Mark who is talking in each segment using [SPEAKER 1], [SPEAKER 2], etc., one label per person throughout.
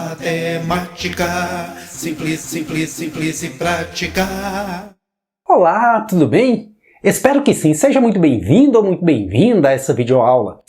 [SPEAKER 1] Matemática, simples, simples, simples e prática.
[SPEAKER 2] Olá, tudo bem? Espero que sim. Seja muito bem-vindo ou muito bem-vinda a essa videoaula.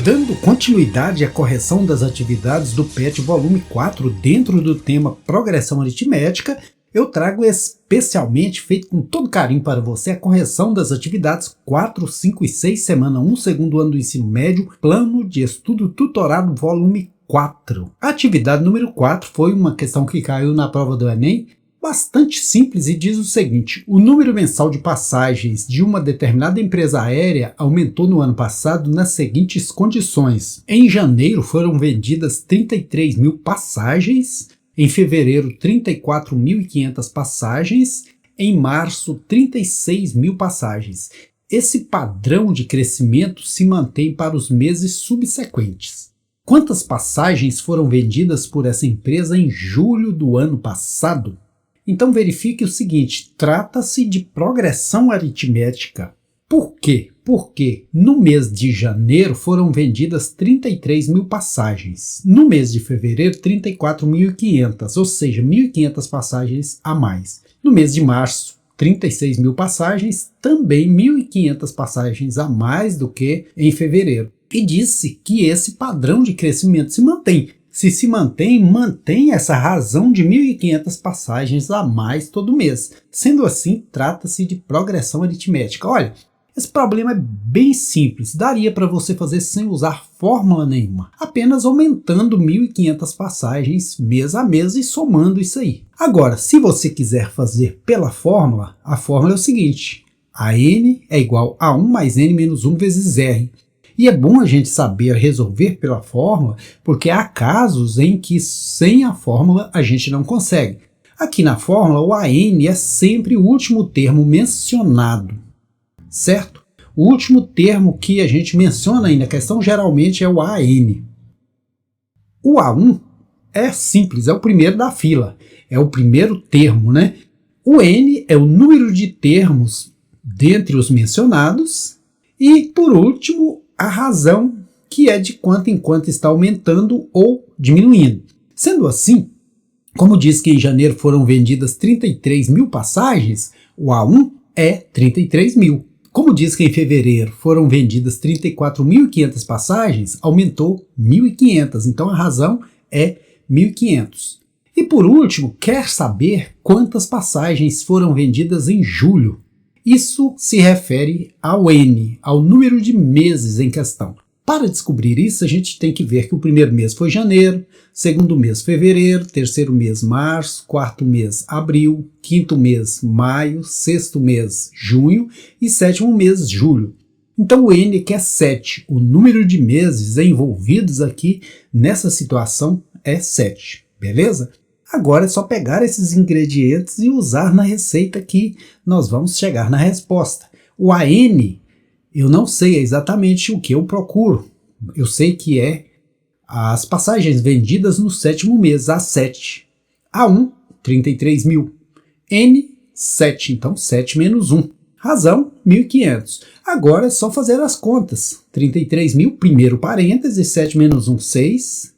[SPEAKER 3] Dando continuidade à correção das atividades do PET volume 4 dentro do tema Progressão Aritmética, eu trago especialmente, feito com todo carinho para você, a correção das atividades 4, 5 e 6, semana 1, segundo ano do ensino médio, plano de estudo tutorado volume 4. A atividade número 4 foi uma questão que caiu na prova do Enem, bastante simples, e diz o seguinte: o número mensal de passagens de uma determinada empresa aérea aumentou no ano passado nas seguintes condições. Em janeiro foram vendidas 33 mil passagens, em fevereiro 34.500 passagens, em março 36 mil passagens. Esse padrão de crescimento se mantém para os meses subsequentes. Quantas passagens foram vendidas por essa empresa em julho do ano passado? Então verifique o seguinte, trata-se de progressão aritmética. Por quê? Porque no mês de janeiro foram vendidas 33 mil passagens, no mês de fevereiro 34.500, ou seja, 1.500 passagens a mais. No mês de março, 36 mil passagens, também 1.500 passagens a mais do que em fevereiro. E disse que esse padrão de crescimento se mantém. Se mantém, mantém essa razão de 1.500 passagens a mais todo mês. Sendo assim, trata-se de progressão aritmética. Olha, esse problema é bem simples, daria para você fazer sem usar fórmula nenhuma, apenas aumentando 1.500 passagens mês a mês e somando isso aí. Agora, se você quiser fazer pela fórmula, a fórmula é o seguinte: a n é igual a 1 mais n menos 1 vezes r. E é bom a gente saber resolver pela fórmula, porque há casos em que sem a fórmula a gente não consegue. Aqui na fórmula, o AN é sempre o último termo mencionado, certo? O último termo que a gente menciona aí na questão geralmente é o AN. O A1 é simples, é o primeiro da fila, é o primeiro termo, né? O N é o número de termos dentre os mencionados e, por último, a razão, que é de quanto em quanto está aumentando ou diminuindo. Sendo assim, como diz que em janeiro foram vendidas 33 mil passagens, o A1 é 33 mil. Como diz que em fevereiro foram vendidas 34.500 passagens, aumentou 1.500, então a razão é 1.500. E por último, quer saber quantas passagens foram vendidas em julho? Isso se refere ao N, ao número de meses em questão. Para descobrir isso, a gente tem que ver que o primeiro mês foi janeiro, segundo mês fevereiro, terceiro mês março, quarto mês abril, quinto mês maio, sexto mês junho e sétimo mês julho. Então o N que é 7, o número de meses envolvidos aqui nessa situação é 7, beleza? Agora é só pegar esses ingredientes e usar na receita que nós vamos chegar na resposta. O AN, eu não sei exatamente o que eu procuro. Eu sei que é as passagens vendidas no sétimo mês, A7. A1, 33 mil. N, 7, então 7 menos 1. Razão, 1.500. Agora é só fazer as contas. 33 mil, primeiro parêntese, 7 menos 1, 6.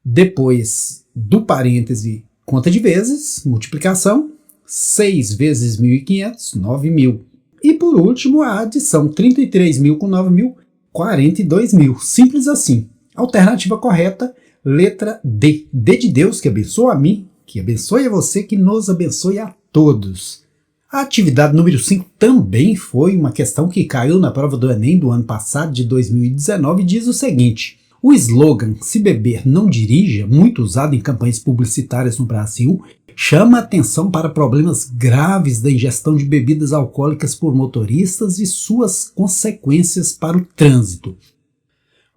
[SPEAKER 3] Depois do parêntese, conta de vezes, multiplicação, 6 vezes 1.500, 9.000. E por último, a adição, 33 mil com 9 mil, 42 mil. Simples assim. Alternativa correta, letra D. D de Deus, que abençoa a mim, que abençoe a você, que nos abençoe a todos. A atividade número 5 também foi uma questão que caiu na prova do Enem do ano passado, de 2019, e diz o seguinte: o slogan "Se beber, não dirija", muito usado em campanhas publicitárias no Brasil, chama atenção para problemas graves da ingestão de bebidas alcoólicas por motoristas e suas consequências para o trânsito.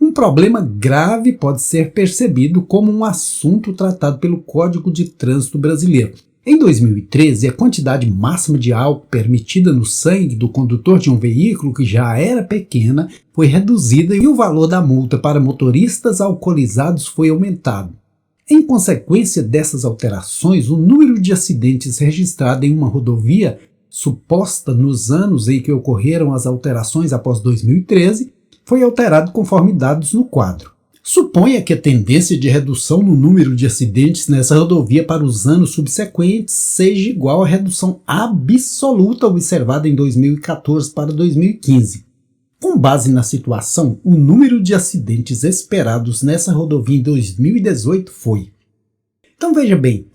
[SPEAKER 3] Um problema grave pode ser percebido como um assunto tratado pelo Código de Trânsito Brasileiro. Em 2013, a quantidade máxima de álcool permitida no sangue do condutor de um veículo que já era pequena foi reduzida e o valor da multa para motoristas alcoolizados foi aumentado. Em consequência dessas alterações, o número de acidentes registrado em uma rodovia suposta nos anos em que ocorreram as alterações após 2013 foi alterado conforme dados no quadro. Suponha que a tendência de redução no número de acidentes nessa rodovia para os anos subsequentes seja igual à redução absoluta observada em 2014 para 2015. Com base na situação, o número de acidentes esperados nessa rodovia em 2018 foi. Então veja bem,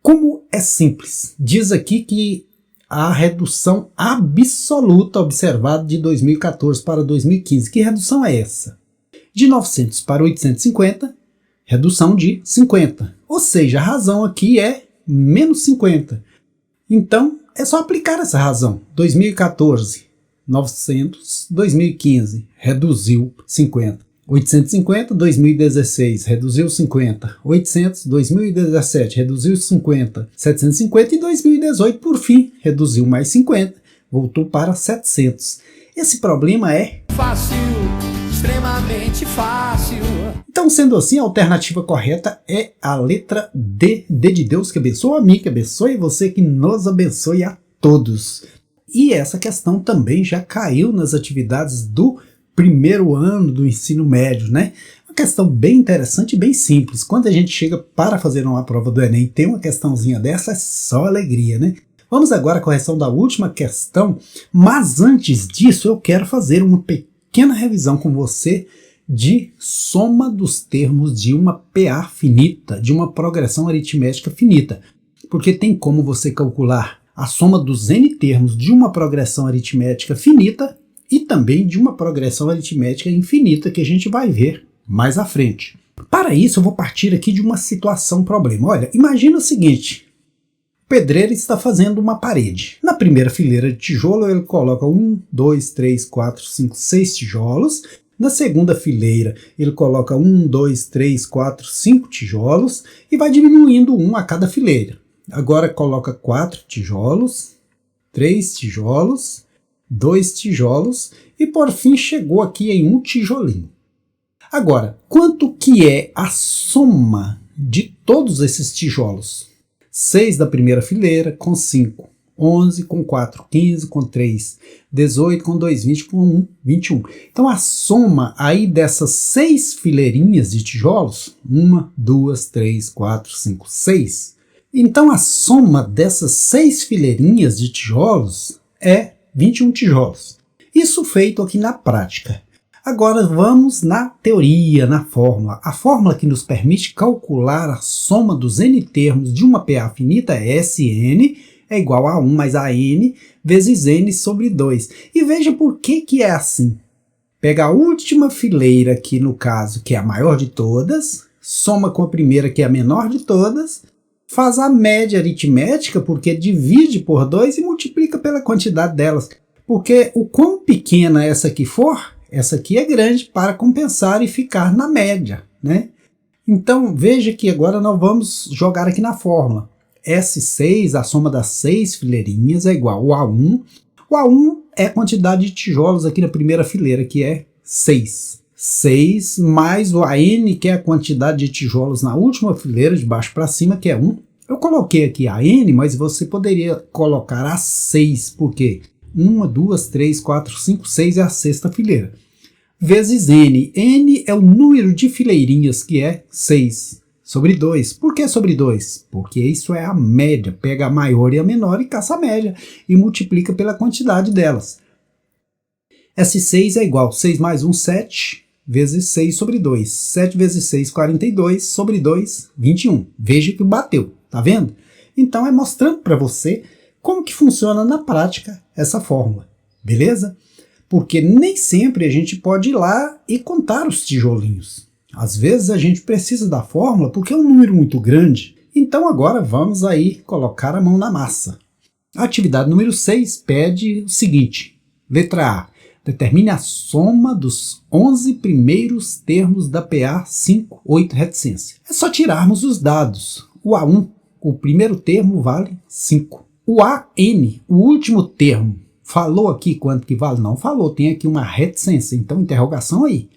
[SPEAKER 3] como é simples. Diz aqui que a redução absoluta observada de 2014 para 2015. Que redução é essa? De 900 para 850, redução de 50. Ou seja, a razão aqui é menos 50. Então, é só aplicar essa razão. 2014, 900, 2015, reduziu 50. 850, 2016, reduziu 50. 800, 2017, reduziu 50. 750 e 2018, por fim, reduziu mais 50. Voltou para 700. Esse problema é
[SPEAKER 4] fácil, extremamente fácil.
[SPEAKER 3] Então, sendo assim, a alternativa correta é a letra D. D de Deus, que abençoe a mim, que abençoe você, que nos abençoe a todos. E essa questão também já caiu nas atividades do primeiro ano do ensino médio, né? Uma questão bem interessante e bem simples. Quando a gente chega para fazer uma prova do Enem, tem uma questãozinha dessa, é só alegria, né? Vamos agora à correção da última questão, mas antes disso eu quero fazer uma pequena revisão com você de soma dos termos de uma PA finita, de uma progressão aritmética finita, porque tem como você calcular a soma dos n termos de uma progressão aritmética finita e também de uma progressão aritmética infinita, que a gente vai ver mais à frente. Para isso eu vou partir aqui de uma situação problema. Olha, imagina o seguinte: o pedreiro está fazendo uma parede. Na primeira fileira de tijolo ele coloca 1, 2, 3, 4, 5, 6 tijolos. Na segunda fileira ele coloca 1, 2, 3, 4, 5 tijolos e vai diminuindo um a cada fileira. Agora coloca 4 tijolos, 3 tijolos, 2 tijolos e por fim chegou aqui em um tijolinho. Agora, quanto que é a soma de todos esses tijolos? 6 da primeira fileira com 5, 11 com 4, 15 com 3, 18 com 2, 20 com 1, 21. Então a soma aí dessas 6 fileirinhas de tijolos, 1, 2, 3, 4, 5, 6. Então a soma dessas 6 fileirinhas de tijolos é 21 tijolos. Isso feito aqui na prática. Agora vamos na teoria, na fórmula. A fórmula que nos permite calcular a soma dos n termos de uma PA finita é Sn é igual a 1 mais a n vezes n sobre 2. E veja por que é assim. Pega a última fileira aqui, no caso, que é a maior de todas, soma com a primeira, que é a menor de todas, faz a média aritmética, porque divide por 2 e multiplica pela quantidade delas. Porque o quão pequena essa aqui for, essa aqui é grande para compensar e ficar na média, né? Então veja que agora nós vamos jogar aqui na fórmula. S6, a soma das 6 fileirinhas, é igual ao A1. O A1 é a quantidade de tijolos aqui na primeira fileira, que é 6. 6 mais o AN, que é a quantidade de tijolos na última fileira, de baixo para cima, que é 1. Eu coloquei aqui a N, mas você poderia colocar a 6, porque 1, 2, 3, 4, 5, 6 é a sexta fileira. Vezes N. N é o número de fileirinhas, que é 6. Sobre 2. Por que sobre 2? Porque isso é a média. Pega a maior e a menor e caça a média. E multiplica pela quantidade delas. S6 é igual a 6 mais 1, 7. Vezes 6 sobre 2. 7 vezes 6, 42. Sobre 2, 21. Veja que bateu. Tá vendo? Então é mostrando para você como que funciona na prática essa fórmula. Beleza? Porque nem sempre a gente pode ir lá e contar os tijolinhos. Às vezes a gente precisa da fórmula porque é um número muito grande. Então agora vamos aí colocar a mão na massa. A atividade número 6 pede o seguinte. Letra A. Determine a soma dos 11 primeiros termos da PA 58 reticência. É só tirarmos os dados. O A1, o primeiro termo, vale 5. O AN, o último termo, falou aqui quanto que vale? Não falou, tem aqui uma reticência, então interrogação aí.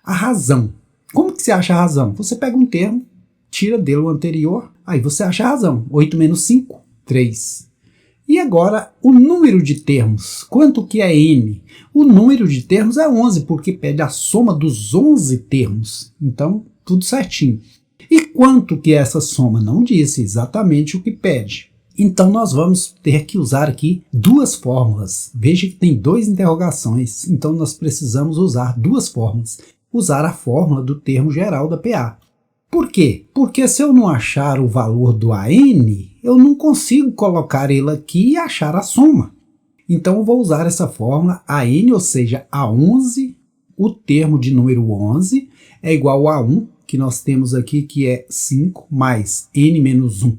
[SPEAKER 3] A razão. Como que você acha a razão? Você pega um termo, tira dele o anterior, aí você acha a razão. 8 menos 5, 3. E agora, o número de termos. Quanto que é n? O número de termos é 11, porque pede a soma dos 11 termos. Então, tudo certinho. E quanto que é essa soma? Não disse exatamente o que pede. Então, nós vamos ter que usar aqui duas fórmulas. Veja que tem duas interrogações, então nós precisamos usar duas fórmulas. Usar a fórmula do termo geral da PA. Por quê? Porque se eu não achar o valor do AN, eu não consigo colocar ele aqui e achar a soma. Então eu vou usar essa fórmula AN, ou seja, A11, o termo de número 11, é igual a 1, que nós temos aqui que é 5, mais N menos 1.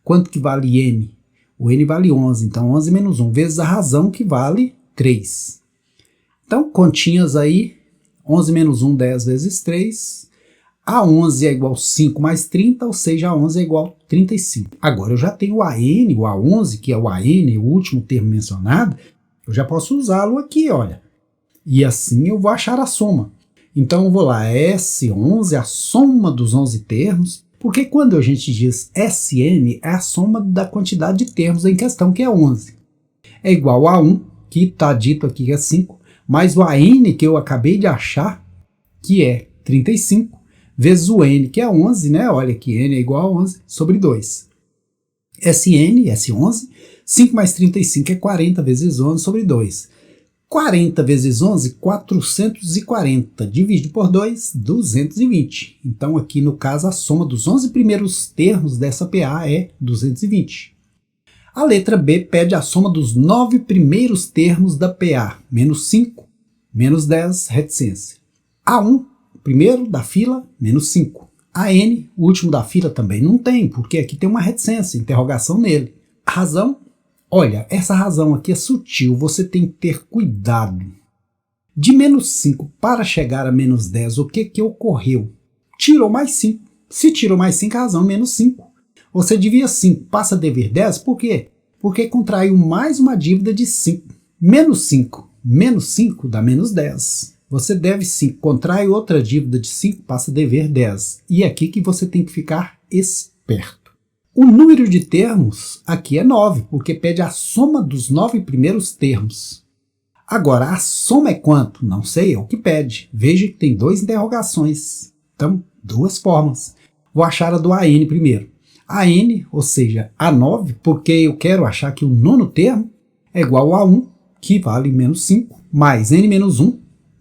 [SPEAKER 3] Quanto que vale N? O N vale 11, então 11 menos 1, vezes a razão que vale 3. Então, continhas aí, 11 menos 1, 10 vezes 3. A 11 é igual a 5 mais 30, ou seja, a 11 é igual a 35. Agora eu já tenho o AN, o A11, que é o AN, o último termo mencionado, eu já posso usá-lo aqui, olha. E assim eu vou achar a soma. Então eu vou lá, S11, a soma dos 11 termos, porque quando a gente diz SN, é a soma da quantidade de termos em questão, que é 11. É igual a 1, que está dito aqui que é 5, mais o AN, que eu acabei de achar, que é 35, vezes o N, que é 11, né? Olha aqui, N é igual a 11, sobre 2. SN, S11, 5 mais 35 é 40 vezes 11 sobre 2. 40 vezes 11, 440. Dividido por 2, 220. Então aqui no caso a soma dos 11 primeiros termos dessa PA é 220. A letra B pede a soma dos 9 primeiros termos da PA. Menos 5, menos 10, reticência. A1, primeiro da fila, menos 5. A N, o último da fila, também não tem, porque aqui tem uma reticência, interrogação nele. A razão? Olha, essa razão aqui é sutil, você tem que ter cuidado. De menos 5 para chegar a menos 10, o que ocorreu? Tirou mais 5. Se tirou mais 5, a razão é menos 5. Você devia 5, passa a dever 10, por quê? Porque contraiu mais uma dívida de 5. Menos 5 dá menos 10. Você deve 5, contrai outra dívida de 5, passa a dever 10. E é aqui que você tem que ficar esperto. O número de termos aqui é 9, porque pede a soma dos 9 primeiros termos. Agora, a soma é quanto? Não sei, é o que pede. Veja que tem duas interrogações. Então, duas formas. Vou achar a do AN primeiro. AN, ou seja, A9, porque eu quero achar que o nono termo é igual a 1, que vale menos 5, mais N menos 1.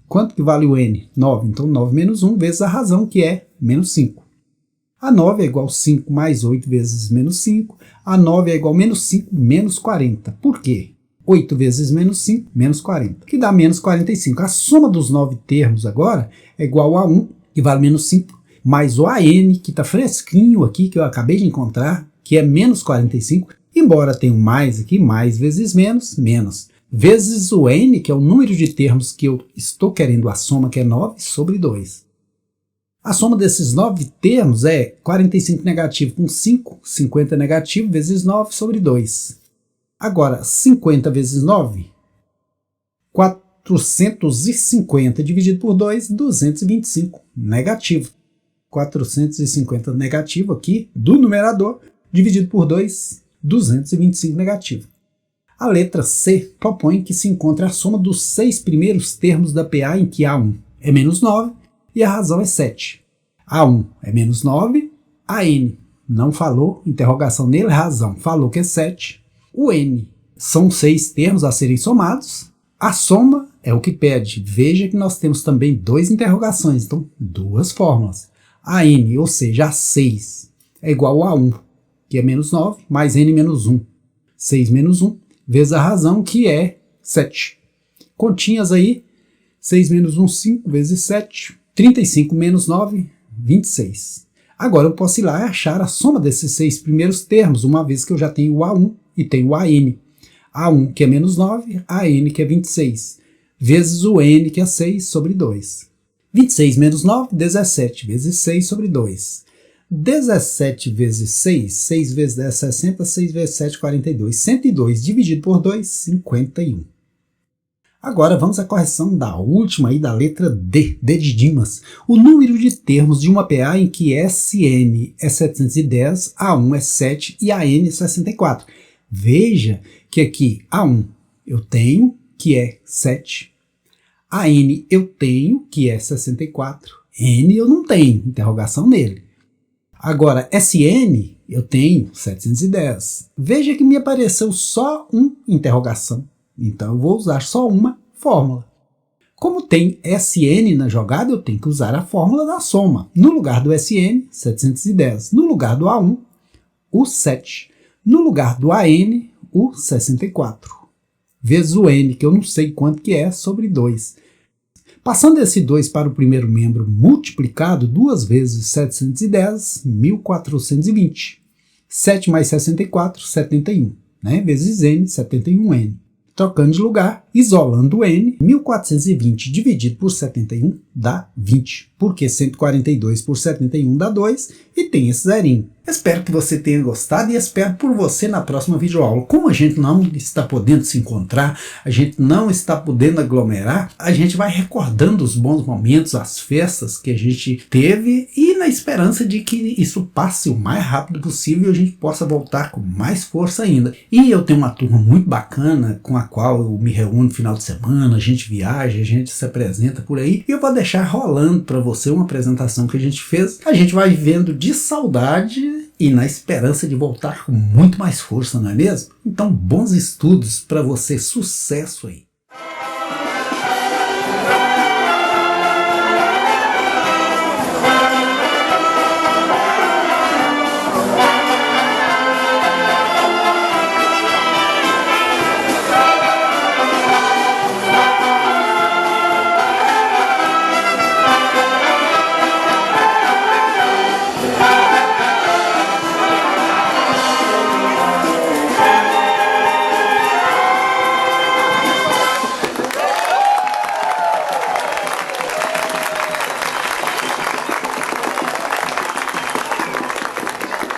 [SPEAKER 3] Quanto que vale o N? 9. Então, 9 menos 1 vezes a razão, que é menos 5. A 9 é igual a 5 mais 8 vezes menos 5. A 9 é igual a menos 5 menos 40. Por quê? 8 vezes menos 5, menos 40, que dá menos 45. A soma dos 9 termos agora é igual a 1, que vale menos 5, mais o AN, que está fresquinho aqui, que eu acabei de encontrar, que é menos 45. Embora tenha um mais aqui, mais vezes menos, menos. Vezes o N, que é o número de termos que eu estou querendo a soma, que é 9, sobre 2. A soma desses 9 termos é 45 negativo com 5, 50 negativo, vezes 9 sobre 2. Agora, 50 vezes 9, 450 dividido por 2, 225 negativo. 450 negativo aqui do numerador, dividido por 2, 225 negativo. A letra C propõe que se encontre a soma dos 6 primeiros termos da PA, em que A1 é menos 9 e a razão é 7. A1 é menos 9, a N não falou, interrogação nele, razão falou que é 7. O N são 6 termos a serem somados, a soma é o que pede. Veja que nós temos também duas interrogações, então duas fórmulas. A N, ou seja, a 6, é igual a 1, que é menos 9, mais N menos 1. 6 menos 1. Vezes a razão, que é 7. Continhas aí, 6 menos 1, 5, vezes 7. 35 menos 9, 26. Agora eu posso ir lá e achar a soma desses 6 primeiros termos, uma vez que eu já tenho o A1 e tenho o AN. A1, que é menos 9, a N, que é 26. Vezes o N, que é 6, sobre 2. 26 menos 9, 17, vezes 6 sobre 2. 17 vezes 6, 6 vezes 10, 60, 6 vezes 7, 42. 102 dividido por 2, 51. Agora vamos à correção da última aí, da letra D, D de Dimas. O número de termos de uma PA em que SN é 710, A1 é 7 e AN é 64. Veja que aqui A1 eu tenho, que é 7. A N eu tenho, que é 64. N eu não tenho, interrogação nele. Agora, SN eu tenho 710. Veja que me apareceu só interrogação. Então eu vou usar só uma fórmula. Como tem SN na jogada, eu tenho que usar a fórmula da soma. No lugar do SN, 710. No lugar do A1, o 7. No lugar do AN, o 64. Vezes o N, que eu não sei quanto que é, sobre 2. Passando esse 2 para o primeiro membro multiplicado, 2 vezes 710, 1420. 7 mais 64, 71. Né? Vezes N, 71N. Trocando de lugar, isolando o N, 1420 dividido por 71 dá 20. Porque 142 por 71 dá 2 e tem esse zerinho. Espero que você tenha gostado e espero por você na próxima videoaula. Como a gente não está podendo se encontrar, a gente não está podendo aglomerar, a gente vai recordando os bons momentos, as festas que a gente teve e na esperança de que isso passe o mais rápido possível e a gente possa voltar com mais força ainda. E eu tenho uma turma muito bacana com a qual eu me reúno no final de semana, a gente viaja, a gente se apresenta por aí e eu vou deixar rolando para você uma apresentação que a gente fez. A gente vai vivendo de saudade e na esperança de voltar com muito mais força, não é mesmo? Então, bons estudos para você, sucesso aí!